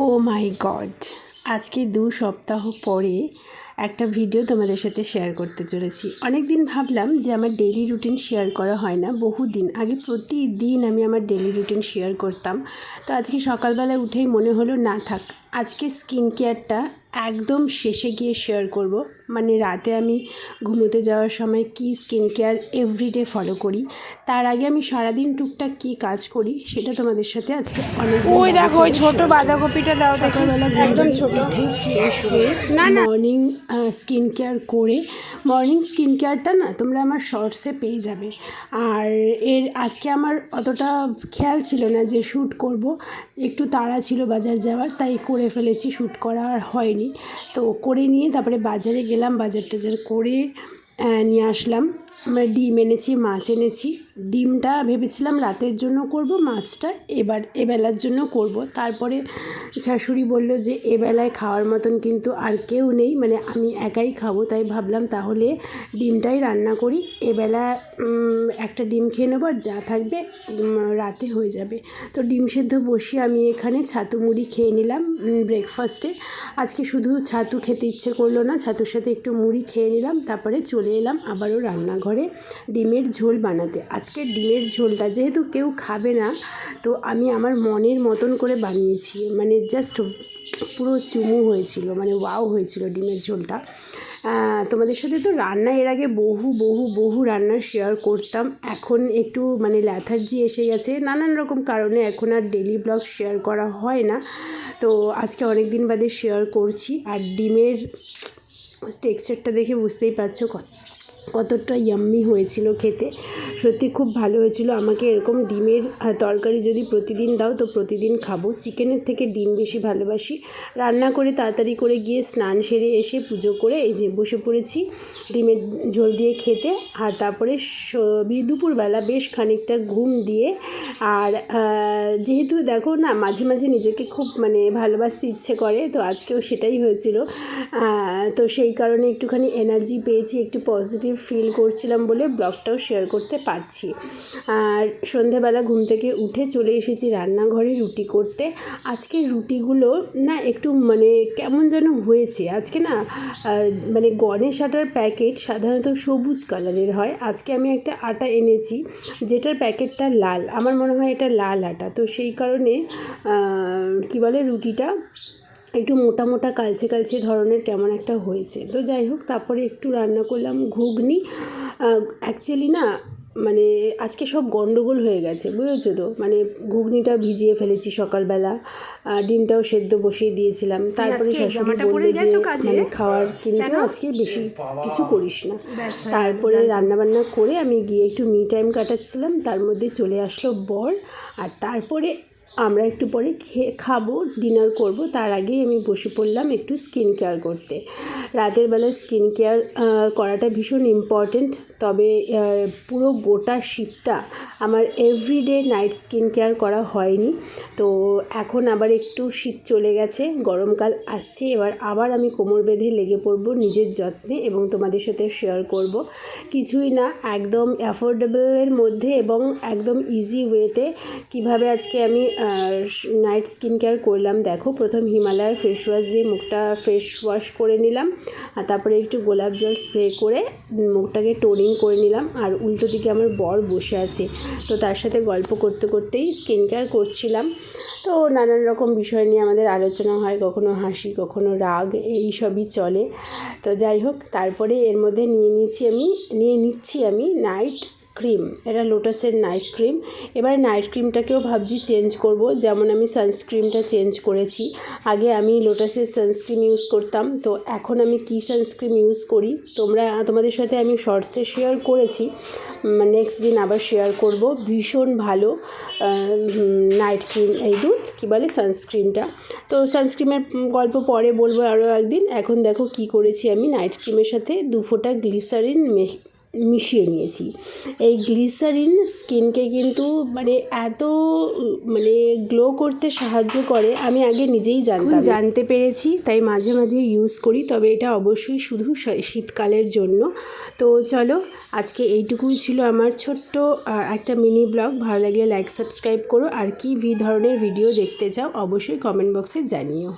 ও মাই god, আজকে 2 সপ্তাহ পরে একটা ভিডিও তোমাদের সাথে শেয়ার করতে চলেছি। অনেক দিন ভাবলাম যে আমার ডেইলি রুটিন শেয়ার করা হয় না, বহুদিন আগে প্রতিদিন আমি আমার ডেইলি রুটিন শেয়ার করতাম। তো আজকে সকালবেলা উঠেই মনে হলো না থাক, আজকে স্কিন কেয়ারটা একদম শেষে গিয়ে শেয়ার করব। মানে রাতে আমি ঘুমোতে যাওয়ার সময় কি স্কিন কেয়ার এভরিডে ফলো করি, তার আগে আমি সারাদিন টুকটাক কী কাজ করি সেটা তোমাদের সাথে আজকে অনেক ওই দেখো ওই ছোট বাঁধাকপিটা দাও, সকালবেলা একদম ছোট। উঠে ফ্রেশ হয়ে মর্নিং স্কিন কেয়ার করে, মর্নিং স্কিন কেয়ারটা না তোমরা আমার শর্টসে পেয়ে যাবে। আর আজকে আমার অতটা খেয়াল ছিল না যে শ্যুট করব, একটু তাড়া ছিল বাজার যাওয়ার, তাই করে ফেলেছি, শ্যুট করা আর হয়নি। তো করে নিয়ে তারপরে বাজারে গেলাম, বাজার টাজার করে নিয়ে আসলাম। ডিম এনেছি, মাছ এনেছি। ডিমটা ভেবেছিলাম রাতের জন্য করব, মাছটা এবেলার জন্য করব। তারপরে শাশুড়ি বলল যে এবেলায় খাওয়ার মতন কিন্তু আর কেউ নেই, মানে আমি একাই খাবো, তাই ভাবলাম তাহলে ডিমটাই রান্না করি। এবেলা একটা ডিম খেয়ে নেবো, আর যা থাকবে রাতে হয়ে যাবে। তো ডিম সেদ্ধ বসিয়ে আমি এখানে ছাতু মুড়ি খেয়ে নিলাম ব্রেকফাস্টে। আজকে শুধু ছাতু খেতে ইচ্ছে করলো না, ছাতুর সাথে একটু মুড়ি খেয়ে নিলাম। তারপরে চলে এলাম আবারও রান্নাঘরে ডিমের ঝোল বানাতে। আজকে ডিমের ঝোলটা যেহেতু কেউ খাবে না, তো আমি আমার মনের মতন করে বানিয়েছি, মানে জাস্ট পুরো চুমু হয়েছিল, মানে ওয়াও হয়েছিল ডিমের ঝোলটা। তোমাদের সাথে তো রান্না এর আগে বহু রান্না শেয়ার করতাম। এখন একটু মানে ল্যাথার্জি এসে গেছে নানান রকম কারণে, এখন আর ডেলি ব্লগ শেয়ার করা হয় না। তো আজকে অনেক দিন বাদে শেয়ার করছি। আর ডিমের টেক্সচারটা দেখে বুঝতেই পারছো কতটা ইয়াম্মি হয়েছিল খেতে, সত্যি খুব ভালো হয়েছিল। আমাকে এরকম ডিমের তরকারি যদি প্রতিদিন দাও তো প্রতিদিন খাবো। চিকেনের থেকে ডিম বেশি ভালোবাসি। রান্না করে তাড়াতাড়ি করে গিয়ে স্নান সেরে এসে পুজো করে এই যে বসে পড়েছি ডিমের ঝোল দিয়ে খেতে। আর তারপরে দুপুরবেলা বেশ খানিকটা ঘুম দিয়ে, আর যেহেতু দেখো না মাঝে মাঝে নিজেকে খুব মানে ভালোবাসতে ইচ্ছে করে, তো আজকেও সেটাই হয়েছিল। তো সেই কারণে একটুখানি এনার্জি পেয়েছি, একটু পজিটিভ ফিল করছিলাম বলে ব্লগটাও শেয়ার করতে পারছি। আর সন্ধেবেলা ঘুম থেকে উঠে চলে এসেছি রান্নাঘরে রুটি করতে। আজকে রুটিগুলো না একটু মানে কেমন যেন হয়েছে আজকে না, মানে গণেশ আটার প্যাকেট সাধারণত সবুজ কালারের হয়, আজকে আমি একটা আটা এনেছি যেটার প্যাকেটটা লাল, আমার মনে হয় এটা লাল আটা। তো সেই কারণে কী বলে রুটিটা একটু মোটা মোটা কালচে ধরনের কেমন একটা হয়েছে। তো যাই হোক, তারপরে একটু রান্না করলাম ঘুগনি। অ্যাকচুয়ালি না মানে আজকে সব গন্ডগোল হয়ে গেছে, বুঝেছো তো, মানে ঘুগনিটা ভিজিয়ে ফেলেছি সকালবেলা, ডিমটাও সেদ্ধ বসিয়ে দিয়েছিলাম। তারপরে শাশুড়ি বললো যে মানে খাওয়ার কিন্তু আজকে বেশি কিছু করিস না। তারপরে রান্নাবান্না করে আমি গিয়ে একটু মি টাইম কাটাচ্ছিলাম, তার মধ্যে চলে আসলো বর। আর তারপরে আমরা একটু পরে খাবো, ডিনার করব, তার আগেই আমি বসে পড়লাম একটু স্কিন কেয়ার করতে। রাতের বেলা স্কিন কেয়ার করাটা ভীষণ ইম্পর্ট্যান্ট। তবে পুরো গোটা শীতটা আমার এভরিডে নাইট স্কিন কেয়ার করা হয়নি। তো এখন আবার একটু শীত চলে গেছে, গরমকাল আসছে, এবার আবার আমি কোমর বেঁধে লেগে পড়বো নিজের যত্নে এবং তোমাদের সাথে শেয়ার করব। কিছুই না, একদম অ্যাফোর্ডেবলের মধ্যে এবং একদম ইজি ওয়েতে কীভাবে আজকে আমি নাইট স্কিন কেয়ার করলাম দেখো। প্রথম হিমালয়ের ফেস ওয়াশ দিয়ে মুখটা ফেস ওয়াশ করে নিলাম, আর তারপরে একটু গোলাপ জল স্প্রে করে মুখটাকে টোনিং করে নিলাম। আর উল্টো দিকে আমার বর বসে আছে, তো তার সাথে গল্প করতে করতেই স্কিন কেয়ার করছিলাম। তো নানান রকম বিষয় নিয়ে আমাদের আলোচনা হয়, কখনো হাসি কখনো রাগ, এই সবই চলে। তো যাই হোক, তারপরে এর মধ্যে নিয়ে নিচ্ছি আমি নাইট ক্রিম, এটা লোটাসের নাইট ক্রিম। এবার নাইট ক্রিমটাকেও ভাবছি চেঞ্জ করব, যেমন আমি সানস্ক্রিনটা চেঞ্জ করেছি। আগে আমি লোটাসের সানস্ক্রিন ইউজ করতাম, তো এখন আমি কি সানস্ক্রিন ইউজ করি তোমাদের সাথে আমি শর্টসে শেয়ার করেছি, নেক্সট দিন আবার শেয়ার করব। ভীষণ ভালো নাইট ক্রিম, এই কী বলে সানস্ক্রিনটা। তো সানস্ক্রিনের গল্প পরে বলবো আরও একদিন। এখন দেখো কি করেছি আমি, নাইট ক্রিমের সাথে 2 ফোঁটা গ্লিসারিন মিশিয়ে নিয়েছি। এই গ্লিসারিন স্কিনকে কিন্তু মানে এত মানে গ্লো করতে সাহায্য করে আমি আগে নিজেই জানতে পেরেছি, তাই মাঝে মাঝে ইউজ করি। তবে এটা অবশ্যই শুধু শীতকালের জন্য। তো চলো, আজকে এইটুকুই ছিল আমার ছোট্ট একটা মিনি ব্লগ। ভালো লাগলে লাইক সাবস্ক্রাইব করো, আর কি ধরনের ভিডিও দেখতে চাও অবশ্যই কমেন্ট বক্সে জানিও।